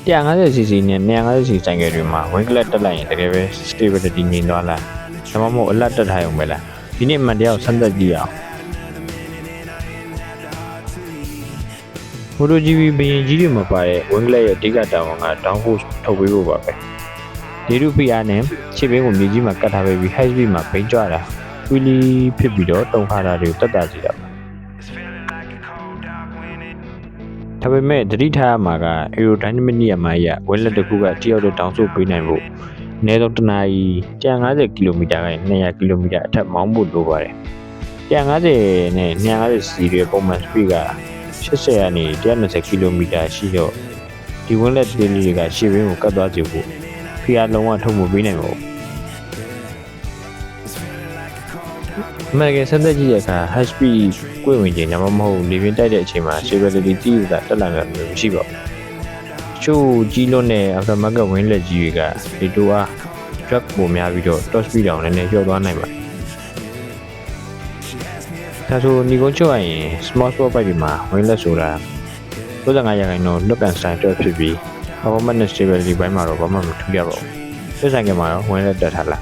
150cc နဲ့ 250cc ဆိုင်ကယ်တွေမှာ wing clutch တက်လိုက်ရင်တကယ်ပဲ stability ငြိမ်သွားလားဒါမှမဟုတ်အလတ်တက်ထားရုံပဲလားဒီနေ့မှန်တရားကိုစမ်းသပ်ကြည့်အောင်MotoGP ဘရင်ကြီးတွေမှာပါတဲ့ wing clutch ရဲ့အဓိကတာဝန်က downforce ထုတ်ပေးဖို့ပါပဲဒီရုပ်ဖိအားနဲ့ခြေဘင်းကိုမြေကြီးမှာကတ်ထားပေးပြီး high speed မှာဘိန်းကြွတာဝီလီဖြစ်ပြီးတော့တုံခါတာတွေကိုတက်တာစီတာပါဒါပေမဲ့သတိထားရမှာက aerodynamic နေရာမှာရဝဲလက်တစ်ခုကတယောက်တည်းတောင်းဆိုပေးနိုင်ဖို့အနည်းဆုံးတစ်နာရီ150 km ကနေ200 km အထက်မောင်းဖို့လိုပါတယ်150နဲ့250 cc ရဲ့ပုံမှန် speed က80ကနေ120 km ရှိတော့ဒီဝဲလက်သေးလေးတွေကရှေ့ဘင်းကိုကတ်သွားစေဖို့ဖိအားလုံးဝထုတ်မပေးနိုင်ပါဘူးအမှန်ကစမ်းသပ်ကြည့်တဲ့အခါ high speed ကိုယ်ဝင်ခြင်းဒါမှမဟုတ်လေပြင်းတိုက်တဲ့အချိန်မှာ stability တိကျတက်လာမှာမျိုးမရှိပါဘူး။ချို့ကြီးလွန်းတဲ့ aftermarket ဝင်းလက်ကြီးတွေကဒီတိုအား drag ပုံများပြီးတော့ top speed တောင်နည်းနည်းလျော့သွားနိုင်ပါတယ်။ဒါဆိုညီကုန်းချုပ်ရရင် small sport bike တွေမှာဝင်းလက်ဆိုတာ35%တော့ look and style တော့ဖြစ်ပြီး performance နဲ့ stability ဘိုင်းမှာတော့ဘာမှမထူးရပါဘူး။ဒီဆိုင်ကမှာတော့ဝင်းလက်တက်ထားလား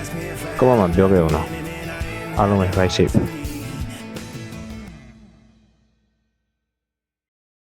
။ကောမမှာပြောခဲ့အောင်နော်။အားလုံးပဲ ride safe